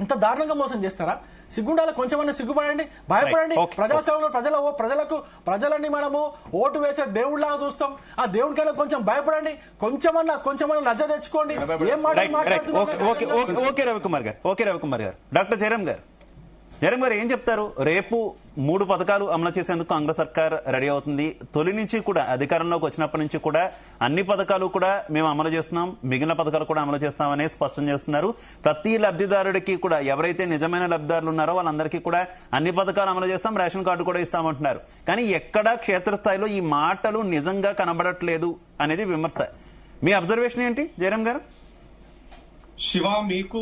ఇంత దారుణంగా మోసం చేస్తారా? సిగ్గుండాలి, కొంచెమన్నా సిగ్గుపడండి, భయపడండి. ప్రజాసేవలో ప్రజలని మనము ఓటు వేసే దేవుళ్ళగా చూస్తాం. ఆ దేవుడికైనా కొంచెం భయపడండి, కొంచెమన్నా లజ్జ తెచ్చుకోండి. ఏం మాట్లాడుతున్నారు? ఓకే రవికుమార్ గారు, డాక్టర్ జయరామ్ గారు ఏం చెప్తారు? రేపు 3 పథకాలు అమలు చేసేందుకు కాంగ్రెస్ సర్కార్ రెడీ అవుతుంది. తొలి నుంచి కూడా అధికారంలోకి వచ్చినప్పటి నుంచి కూడా అన్ని పథకాలు కూడా మేము అమలు చేస్తున్నాం, మిగిలిన పథకాలు కూడా అమలు చేస్తామని స్పష్టం చేస్తున్నారు. ప్రతి లబ్ధిదారుడికి కూడా, ఎవరైతే నిజమైన లబ్ధిదారులు ఉన్నారో వాళ్ళందరికీ కూడా అన్ని పథకాలు అమలు చేస్తాం, రేషన్ కార్డు కూడా ఇస్తామంటున్నారు. కానీ ఎక్కడా క్షేత్రస్థాయిలో ఈ మాటలు నిజంగా కనబడట్లేదు అనేది విమర్శ. మీ అబ్జర్వేషన్ ఏంటి జయరామ్ గారు? శివ, మీకు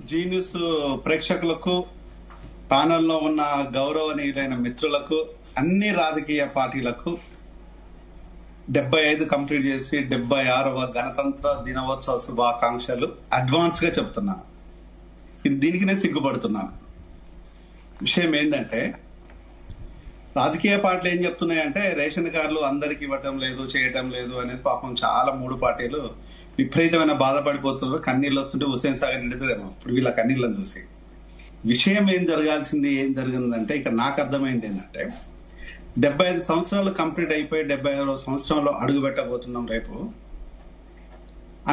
జీ న్యూస్ ప్రేక్షకులకు, ప్యానెల్లో ఉన్న గౌరవనీయులైన మిత్రులకు, అన్ని రాజకీయ పార్టీలకు 75 కంప్లీట్ చేసి 76వ గణతంత్ర దినోత్సవ శుభాకాంక్షలు అడ్వాన్స్ గా చెప్తున్నాను. దీనికి నేను సిగ్గుపడుతున్నాను. విషయం ఏంటంటే, రాజకీయ పార్టీలు ఏం చెప్తున్నాయంటే రేషన్ కార్డులు అందరికి ఇవ్వటం లేదు, చేయటం లేదు అనేది పాపం చాలా 3 పార్టీలు విపరీతమైన బాధపడిపోతున్నారు. కన్నీళ్ళు వస్తుంటే హుస్సేన్ సాగర్ నిండుతుందేమో ఇప్పుడు వీళ్ళ కన్నీళ్ళని చూసి. విషయం ఏం జరిగిందంటే, ఇక్కడ నాకు అర్థమైంది ఏంటంటే, 75 సంవత్సరాలు కంప్లీట్ అయిపోయి 76వ సంవత్సరంలో అడుగు పెట్టబోతున్నాం రేపు.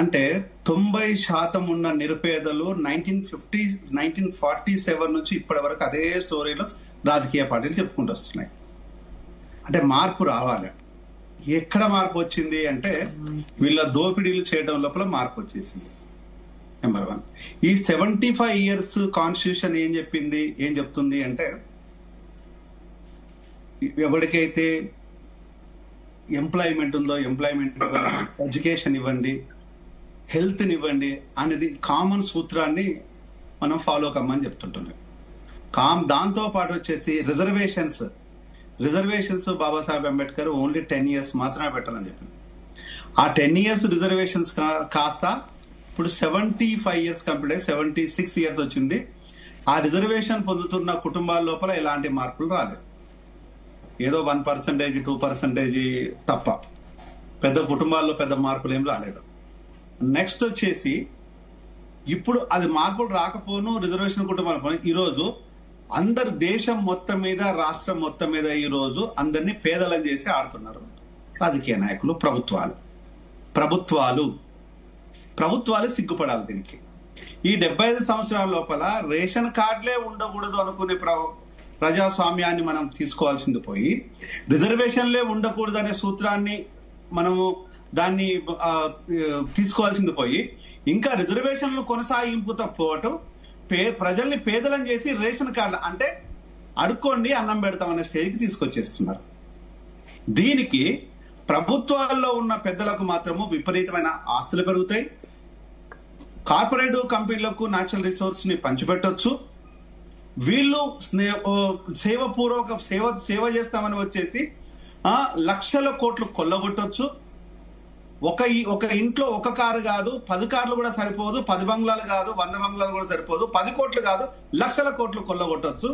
అంటే 90% ఉన్న నిరుపేదలు 1947 నుంచి ఇప్పటి వరకు అదే స్టోరీలో రాజకీయ పార్టీలు చెప్పుకుంటూ వస్తున్నాయి. అంటే మార్పు రావాలి. ఎక్కడ మార్పు వచ్చింది అంటే, వీళ్ళ దోపిడీలు చేయడం లోపల మార్పు వచ్చేసింది. నెంబర్ 1. ఈ 75 years కాన్స్టిట్యూషన్ ఏం చెప్తుంది అంటే, ఎవరికైతే ఎంప్లాయ్మెంట్ ఉందో ఎంప్లాయ్మెంట్ ఇవ్వండి, ఎడ్యుకేషన్ ఇవ్వండి, హెల్త్ ఇవ్వండి అనేది కామన్ సూత్రాన్ని మనం ఫాలో కమ్మని చెప్తుంటున్నాం. దాంతో పాటు వచ్చేసి reservations Babasaheb Ambedkar only 10 years మాత్రమే పెట్టాలని చెప్పింది. ఆ 10 years రిజర్వేషన్స్ కాస్త ఇప్పుడు 75 years కంప్లీట్ అయ్యి 76 years వచ్చింది. ఆ రిజర్వేషన్ పొందుతున్న కుటుంబాల లోపల ఎలాంటి మార్పులు రాలేదు. ఏదో 1%, 2% తప్ప పెద్ద కుటుంబాల్లో పెద్ద మార్పులు ఏం రాలేదు. నెక్స్ట్ వచ్చేసి, ఇప్పుడు అది మార్పులు రాకపోను, రిజర్వేషన్ కుటుంబాలు పోను, ఈరోజు అందరు దేశం మొత్తం మీద, రాష్ట్రం మొత్తం మీద ఈరోజు అందరినీ పేదలను చేసి ఆడుతున్నారు రాజకీయ నాయకులు, ప్రభుత్వాలు సిగ్గుపడాలి దీనికి. ఈ 75 సంవత్సరాల లోపల రేషన్ కార్డులే ఉండకూడదు అనుకునే ప్రజాస్వామ్యాన్ని మనం తీసుకోవాల్సింది పోయి, రిజర్వేషన్లే ఉండకూడదు అనే సూత్రాన్ని మనము దాన్ని తీసుకోవాల్సింది పోయి, ఇంకా రిజర్వేషన్లు కొనసాగింపుతో పోవటం, ప్రజల్ని పేదలను చేసి రేషన్ కార్డులు అంటే అడుక్కోండి అన్నం పెడతామనే స్టేజ్కి తీసుకొచ్చేస్తున్నారు. దీనికి ప్రభుత్వాల్లో ఉన్న పెద్దలకు మాత్రము విపరీతమైన ఆస్తులు పెరుగుతాయి. కార్పొరేట్ కంపెనీలకు న్యాచురల్ రిసోర్స్ ని పంచిపెట్టొచ్చు. వీళ్ళు సేవ చేస్తామని వచ్చేసి లక్షల కోట్లు కొల్లగొట్టొచ్చు. ఒక ఇంట్లో ఒక కారు కాదు, 10 కార్లు కూడా సరిపోదు, 10 బంగ్లాలు కాదు, 100 బంగ్లాలు కూడా సరిపోదు, 10 కోట్లు కాదు, లక్షల కోట్లు కొల్లగొట్టొచ్చు.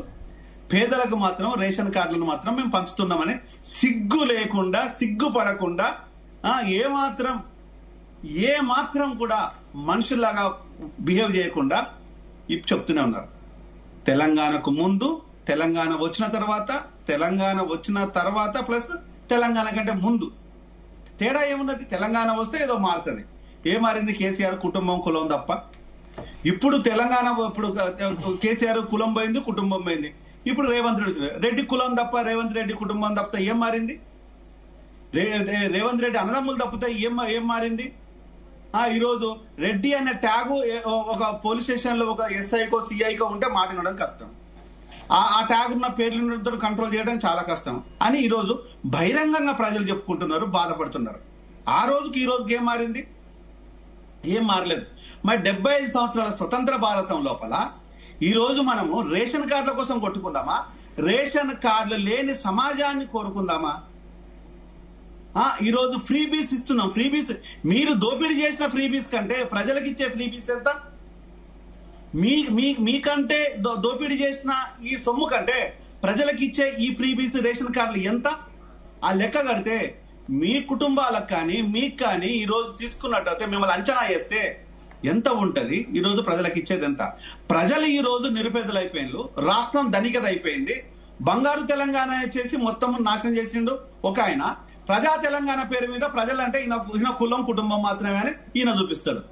పేదలకు మాత్రం రేషన్ కార్డులను మాత్రం మేము పంచుతున్నామని సిగ్గు లేకుండా, సిగ్గుపడకుండా, ఏ మాత్రం కూడా మనుషుల్లాగా బిహేవ్ చేయకుండా చెప్తూనే ఉన్నారు. తెలంగాణకు ముందు, తెలంగాణ వచ్చిన తర్వాత ప్లస్ తెలంగాణ కంటే ముందు తేడా ఏమున్నది? తెలంగాణ వస్తే ఏదో మారుతుంది. మారింది? కేసీఆర్ కుటుంబం, కులం తప్ప. ఇప్పుడు కేసీఆర్ కులం పోయింది, కుటుంబం పోయింది. ఇప్పుడు రేవంత్ రెడ్డి కులం తప్ప, రేవంత్ రెడ్డి కుటుంబం తప్ప ఏం మారింది? రేవంత్ రెడ్డి అన్నదమ్ములు తప్పితే ఏం మారింది? ఈరోజు రెడ్డి అనే ట్యాగు ఒక పోలీస్ స్టేషన్ లో ఒక ఎస్ఐకో సిఐకో ఉంటే మాట్లాడడం కష్టం. ఆ ట్యాగ్ ఉన్న పేర్లను కంట్రోల్ చేయడం చాలా కష్టం అని ఈరోజు బహిరంగంగా ప్రజలు చెప్పుకుంటున్నారు, బాధపడుతున్నారు. ఆ రోజుకి ఈ రోజుకి ఏం మారింది? ఏం మారలేదు. మరి 75 సంవత్సరాల స్వతంత్ర భారతం లోపల ఈ రోజు మనము రేషన్ కార్డుల కోసం కొట్టుకుందామా? రేషన్ కార్డులు లేని సమాజాన్ని కోరుకుందామా? ఈరోజు ఫ్రీబీస్ ఇస్తున్నాం. ఫ్రీబీస్ మీరు దోపిడీ చేసిన ఫ్రీబీస్ కంటే ప్రజలకు ఇచ్చే ఫ్రీబీస్ ఎంత? మీకంటే దోపిడీ చేసిన ఈ సొమ్ము కంటే ప్రజలకు ఇచ్చే ఈ ఫ్రీబీస్ రేషన్ కార్డులు ఎంత? ఆ లెక్క కడితే మీ కుటుంబాలకు కానీ మీకు కానీ ఈ రోజు తీసుకున్నట్టయితే మిమ్మల్ని అంచనా వేస్తే ఎంత ఉంటది ఈ రోజు ప్రజలకు ఇచ్చేది ఎంత? ప్రజలు ఈ రోజు నిరుపేదలు అయిపోయిండ్రు, రాష్ట్రం ధనికత అయిపోయింది. బంగారు తెలంగాణ చేసి మొత్తం నాశనం చేసిండు ఒక ఆయన. ప్రజా తెలంగాణ పేరు మీద ప్రజలంటే ఈయన కులం కుటుంబం మాత్రమే అని ఈయన చూపిస్తాడు.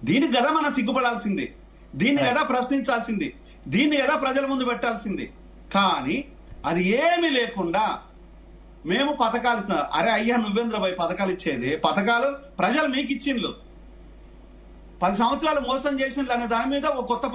దీనికి కదా మనం సిగ్గుపడాల్సింది, దీన్ని కదా ప్రశ్నించాల్సింది, దీన్ని కదా ప్రజల ముందు పెట్టాల్సింది. కానీ అది ఏమీ లేకుండా మేము పథకాలు ఇస్తున్నా. అరే అయ్యా నువ్వేంద్రబాయ్ పథకాలు ఇచ్చేది? పథకాలు ప్రజలు మీకు ఇచ్చిండ్రు, 10 సంవత్సరాలు మోసం చేసిండ్రు అనే దాని మీద ఒక కొత్త